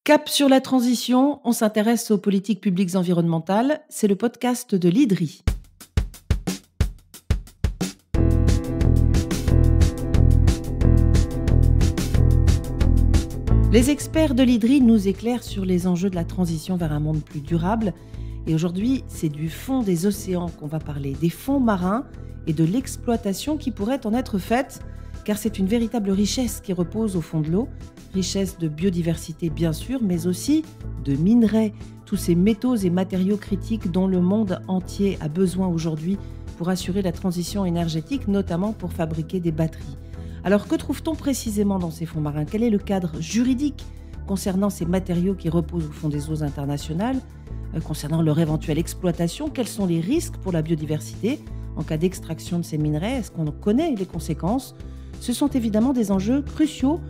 Cap sur la transition, on s'intéresse aux politiques publiques environnementales. C'est le podcast de l'IDRI. Les experts de l'IDRI nous éclairent sur les enjeux de la transition vers un monde plus durable. Et aujourd'hui, c'est du fond des océans qu'on va parler, des fonds marins et de l'exploitation qui pourrait en être faite, car c'est une véritable richesse qui repose au fond de l'eau. Richesse de biodiversité bien sûr, mais aussi de minerais, tous ces métaux et matériaux critiques dont le monde entier a besoin aujourd'hui pour assurer la transition énergétique, notamment pour fabriquer des batteries. Alors que trouve-t-on précisément dans ces fonds marins ? Quel est le cadre juridique concernant ces matériaux qui reposent au fond des eaux internationales ? Concernant leur éventuelle exploitation, quels sont les risques pour la biodiversité en cas d'extraction de ces minerais ? Est-ce qu'on connaît les conséquences ? Ce sont évidemment des enjeux cruciaux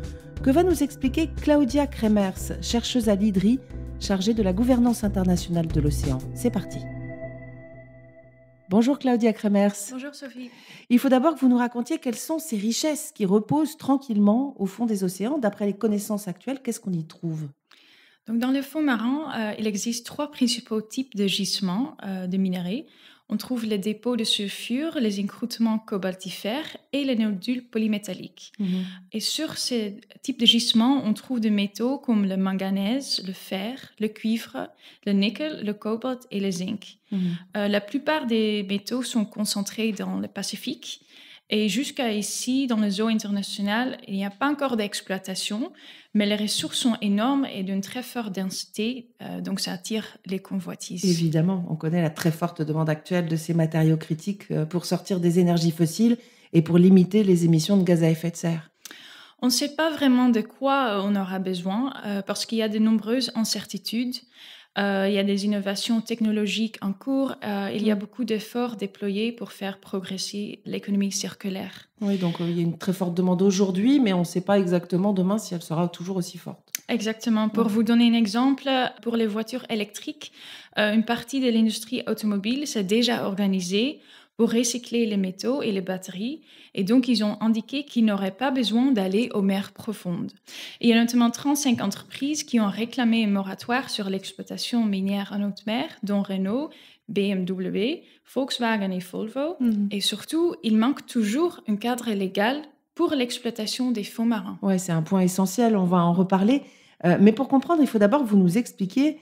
que va nous expliquer Claudia Kremers, chercheuse à l'IDRI, chargée de la gouvernance internationale de l'océan. C'est parti. Bonjour Claudia Kremers. Bonjour Sophie. Il faut d'abord que vous nous racontiez quelles sont ces richesses qui reposent tranquillement au fond des océans. D'après les connaissances actuelles, qu'est-ce qu'on y trouve ? Donc, dans les fonds marins, il existe trois principaux types de gisements de minerais. On trouve les dépôts de sulfure, les écroutements cobaltifères et les nodules polymétalliques. Et sur ces types de gisements, on trouve des métaux comme le manganèse, le fer, le cuivre, le nickel, le cobalt et le zinc. La plupart des métaux sont concentrés dans le Pacifique. Et jusqu'à ici, dans les eaux internationales, il n'y a pas encore d'exploitation, mais les ressources sont énormes et d'une très forte densité, donc ça attire les convoitises. Évidemment, on connaît la très forte demande actuelle de ces matériaux critiques pour sortir des énergies fossiles et pour limiter les émissions de gaz à effet de serre. On ne sait pas vraiment de quoi on aura besoin parce qu'il y a de nombreuses incertitudes. Il y a des innovations technologiques en cours. Il y a beaucoup d'efforts déployés pour faire progresser l'économie circulaire. Oui, donc il y a une très forte demande aujourd'hui, mais on ne sait pas exactement demain si elle sera toujours aussi forte. Exactement. Pour vous donner un exemple, pour les voitures électriques, une partie de l'industrie automobile s'est déjà organisée pour recycler les métaux et les batteries. Et donc, ils ont indiqué qu'ils n'auraient pas besoin d'aller aux mers profondes. Et il y a notamment 35 entreprises qui ont réclamé un moratoire sur l'exploitation minière en haute mer, dont Renault, BMW, Volkswagen et Volvo. Et surtout, il manque toujours un cadre légal pour l'exploitation des fonds marins. Oui, c'est un point essentiel, on va en reparler. Mais pour comprendre, il faut d'abord que vous nous expliquiez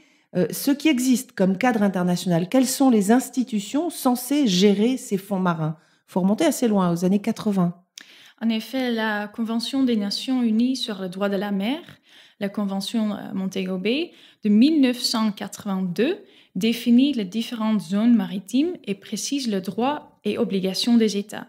ce qui existe comme cadre international. Quelles sont les institutions censées gérer ces fonds marins ? Il faut remonter assez loin, aux années 80. En effet, la Convention des Nations Unies sur le droit de la mer, la Convention Montego Bay de 1982, définit les différentes zones maritimes et précise le droit et obligations des États.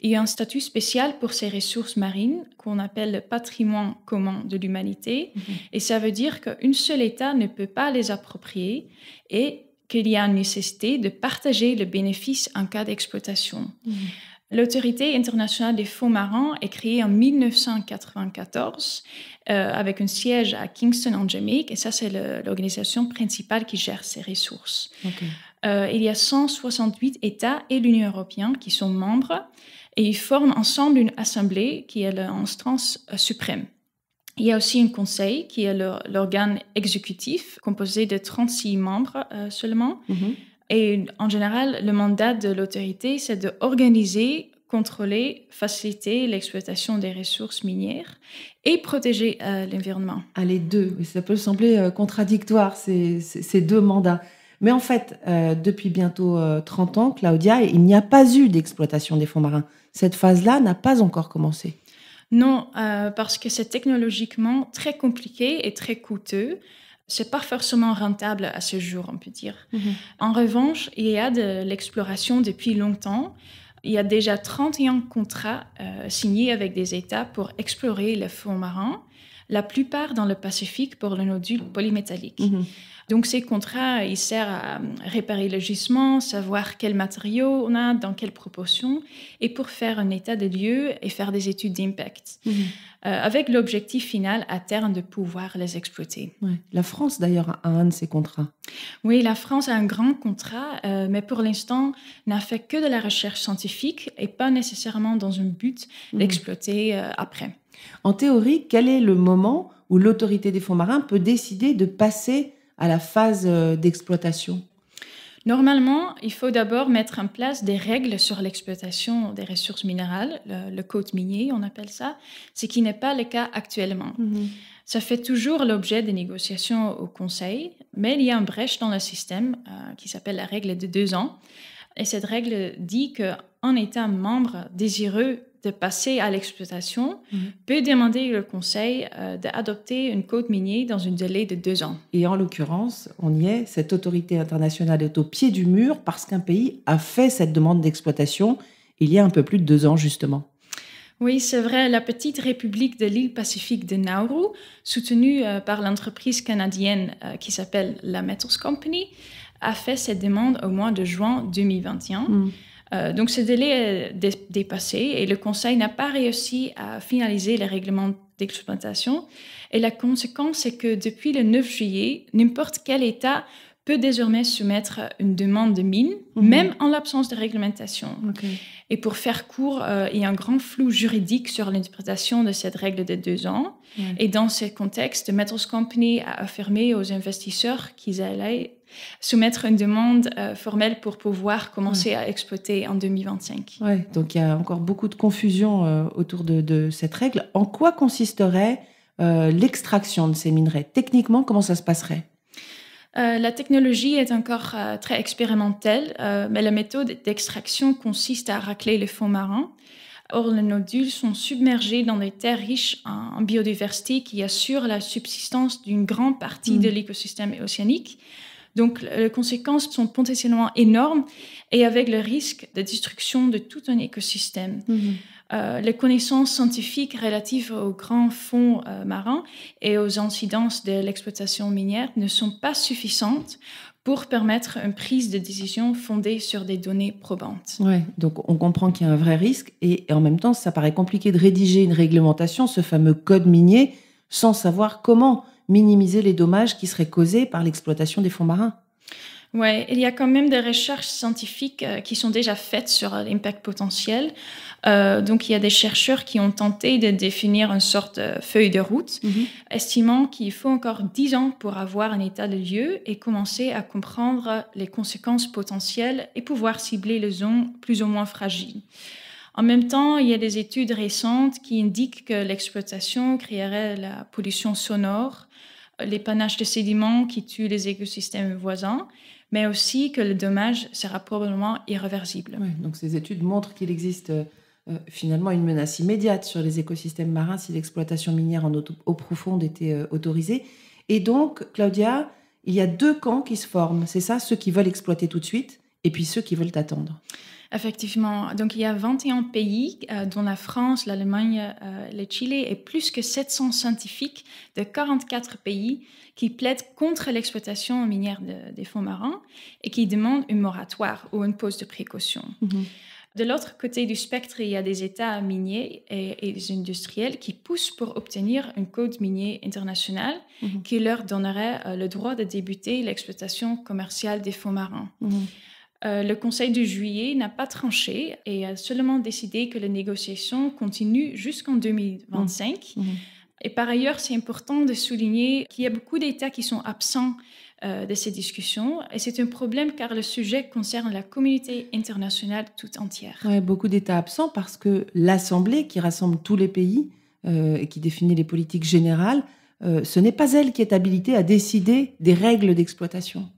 Il y a un statut spécial pour ces ressources marines qu'on appelle le patrimoine commun de l'humanité. Et ça veut dire qu'un seul État ne peut pas les approprier et qu'il y a une nécessité de partager le bénéfice en cas d'exploitation. L'Autorité internationale des fonds marins est créée en 1994 avec un siège à Kingston en Jamaïque et ça c'est l'organisation principale qui gère ces ressources. Il y a 168 États et l'Union européenne qui sont membres et ils forment ensemble une assemblée qui est l'instance suprême. Il y a aussi un conseil qui est l'organe exécutif composé de 36 membres seulement. Et en général, le mandat de l'autorité, c'est d'organiser, contrôler, faciliter l'exploitation des ressources minières et protéger l'environnement. Les deux, ça peut sembler contradictoire, ces deux mandats. Mais en fait, depuis bientôt 30 ans, Claudia, il n'y a pas eu d'exploitation des fonds marins. Cette phase-là n'a pas encore commencé. Non, parce que c'est technologiquement très compliqué et très coûteux. C'est pas forcément rentable à ce jour, on peut dire. En revanche, il y a de l'exploration depuis longtemps. Il y a déjà 31 contrats signés avec des États pour explorer les fonds marins, la plupart dans le Pacifique pour le nodule polymétallique. Donc ces contrats, ils servent à réparer le gisement, savoir quels matériaux on a, dans quelle proportion, et pour faire un état des lieux et faire des études d'impact. Avec l'objectif final à terme de pouvoir les exploiter. Ouais. La France d'ailleurs a un de ces contrats. Oui, la France a un grand contrat, mais pour l'instant n'a fait que de la recherche scientifique et pas nécessairement dans un but d'exploiter après. En théorie, quel est le moment où l'autorité des fonds marins peut décider de passer à la phase d'exploitation? Normalement, il faut d'abord mettre en place des règles sur l'exploitation des ressources minérales, le code minier, on appelle ça, ce qui n'est pas le cas actuellement. Mhm. Ça fait toujours l'objet des négociations au Conseil, mais il y a une brèche dans le système qui s'appelle la règle de 2 ans. Et cette règle dit qu'un État membre désireux de passer à l'exploitation peut demander au Conseil d'adopter un code minier dans un délai de 2 ans. Et en l'occurrence, on y est, cette autorité internationale est au pied du mur parce qu'un pays a fait cette demande d'exploitation il y a un peu plus de 2 ans, justement. Oui, c'est vrai, la petite république de l'île Pacifique de Nauru, soutenue par l'entreprise canadienne qui s'appelle la Metals Company, a fait cette demande au mois de juin 2021. Donc ce délai est dépassé et le Conseil n'a pas réussi à finaliser les règlements d'exploitation. Et la conséquence, c'est que depuis le 9 juillet, n'importe quel État peut désormais soumettre une demande de mine, même en l'absence de réglementation. Okay. Et pour faire court, il y a un grand flou juridique sur l'interprétation de cette règle de 2 ans. Et dans ce contexte, Metals Company a affirmé aux investisseurs qu'ils allaient soumettre une demande formelle pour pouvoir commencer à exploiter en 2025. Ouais, donc il y a encore beaucoup de confusion autour de cette règle. En quoi consisterait l'extraction de ces minerais? Techniquement, comment ça se passerait? La technologie est encore très expérimentale, mais la méthode d'extraction consiste à racler les fonds marins. Or, les nodules sont submergés dans des terres riches en biodiversité qui assurent la subsistance d'une grande partie de l'écosystème océanique. Donc, les conséquences sont potentiellement énormes et avec le risque de destruction de tout un écosystème. Les connaissances scientifiques relatives aux grands fonds marins et aux incidences de l'exploitation minière ne sont pas suffisantes pour permettre une prise de décision fondée sur des données probantes. Ouais, donc on comprend qu'il y a un vrai risque et en même temps, ça paraît compliqué de rédiger une réglementation, ce fameux code minier, sans savoir comment minimiser les dommages qui seraient causés par l'exploitation des fonds marins. Oui, il y a quand même des recherches scientifiques qui sont déjà faites sur l'impact potentiel. Donc, il y a des chercheurs qui ont tenté de définir une sorte de feuille de route, estimant qu'il faut encore 10 ans pour avoir un état de lieu et commencer à comprendre les conséquences potentielles et pouvoir cibler les zones plus ou moins fragiles. En même temps, il y a des études récentes qui indiquent que l'exploitation créerait la pollution sonore, l'épannage de sédiments qui tue les écosystèmes voisins, mais aussi que le dommage sera probablement irréversible. Ouais, donc ces études montrent qu'il existe finalement une menace immédiate sur les écosystèmes marins si l'exploitation minière en eau profonde était autorisée. Et donc, Claudia, il y a 2 camps qui se forment, c'est ça? Ceux qui veulent exploiter tout de suite et puis ceux qui veulent attendre. Effectivement. Donc, il y a 21 pays, dont la France, l'Allemagne, le Chili et plus que 700 scientifiques de 44 pays qui plaident contre l'exploitation minière des fonds marins et qui demandent un moratoire ou une pause de précaution. De l'autre côté du spectre, il y a des États miniers et des industriels qui poussent pour obtenir un code minier international qui leur donnerait le droit de débuter l'exploitation commerciale des fonds marins. Le Conseil de juillet n'a pas tranché et a seulement décidé que les négociations continuent jusqu'en 2025. Et par ailleurs, c'est important de souligner qu'il y a beaucoup d'États qui sont absents de ces discussions. Et c'est un problème car le sujet concerne la communauté internationale tout entière. Ouais, beaucoup d'États absents parce que l'Assemblée, qui rassemble tous les pays et qui définit les politiques générales, ce n'est pas elle qui est habilitée à décider des règles d'exploitation.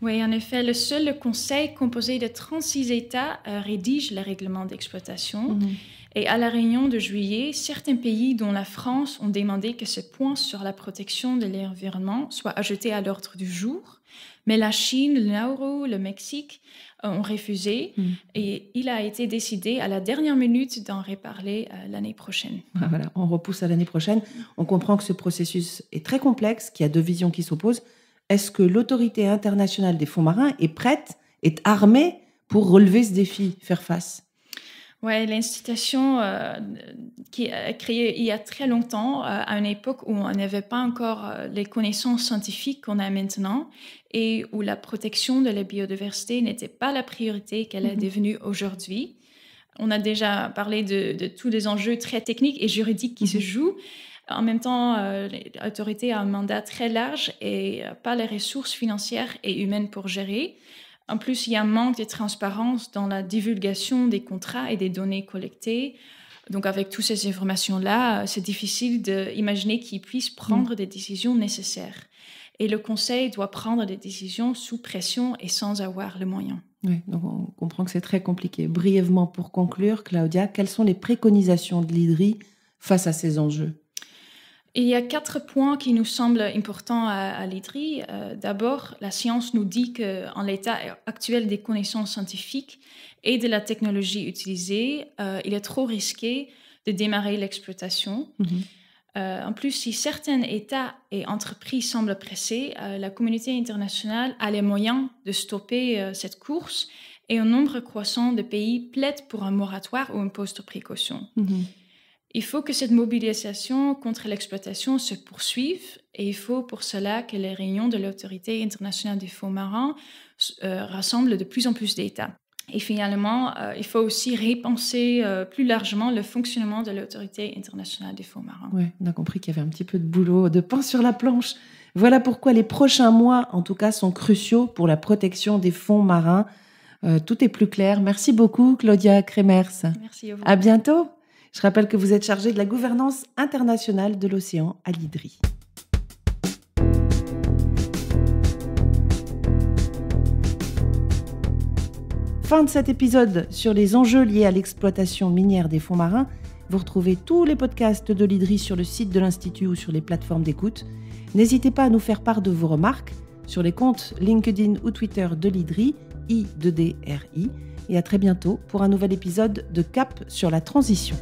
Oui, en effet, le seul conseil composé de 36 États rédige les règlements d'exploitation. Et à la réunion de juillet, certains pays, dont la France, ont demandé que ce point sur la protection de l'environnement soit ajouté à l'ordre du jour. Mais la Chine, le Nauru, le Mexique ont refusé. Et il a été décidé à la dernière minute d'en reparler l'année prochaine. Voilà, on repousse à l'année prochaine. On comprend que ce processus est très complexe, qu'il y a 2 visions qui s'opposent. Est-ce que l'autorité internationale des fonds marins est prête, est armée pour relever ce défi, faire face? Oui, l'institution qui est créée il y a très longtemps, à une époque où on n'avait pas encore les connaissances scientifiques qu'on a maintenant et où la protection de la biodiversité n'était pas la priorité qu'elle est devenue aujourd'hui. On a déjà parlé de tous les enjeux très techniques et juridiques qui se jouent. En même temps, l'autorité a un mandat très large et pas les ressources financières et humaines pour gérer. En plus, il y a un manque de transparence dans la divulgation des contrats et des données collectées. Donc, avec toutes ces informations-là, c'est difficile d'imaginer qu'ils puissent prendre des décisions nécessaires. Et le Conseil doit prendre des décisions sous pression et sans avoir les moyens. Oui, donc on comprend que c'est très compliqué. Brièvement, pour conclure, Claudia, quelles sont les préconisations de l'IDRI face à ces enjeux ? Il y a 4 points qui nous semblent importants à l'IDRI. D'abord, la science nous dit qu'en l'état actuel des connaissances scientifiques et de la technologie utilisée, il est trop risqué de démarrer l'exploitation. En plus, si certains États et entreprises semblent pressés, la communauté internationale a les moyens de stopper cette course et un nombre croissant de pays plaident pour un moratoire ou un poste de précaution. Il faut que cette mobilisation contre l'exploitation se poursuive et il faut pour cela que les réunions de l'Autorité internationale des fonds marins rassemblent de plus en plus d'États. Et finalement, il faut aussi repenser plus largement le fonctionnement de l'Autorité internationale des fonds marins. Oui, on a compris qu'il y avait un petit peu de boulot, de pain sur la planche. Voilà pourquoi les prochains mois, en tout cas, sont cruciaux pour la protection des fonds marins. Tout est plus clair. Merci beaucoup, Claudia Kremers. Merci à vous. À bientôt. Je rappelle que vous êtes chargée de la gouvernance internationale de l'océan à l'IDRI. Fin de cet épisode sur les enjeux liés à l'exploitation minière des fonds marins. Vous retrouvez tous les podcasts de l'IDRI sur le site de l'Institut ou sur les plateformes d'écoute. N'hésitez pas à nous faire part de vos remarques sur les comptes LinkedIn ou Twitter de l'IDRI, I2DRI. Et à très bientôt pour un nouvel épisode de Cap sur la transition.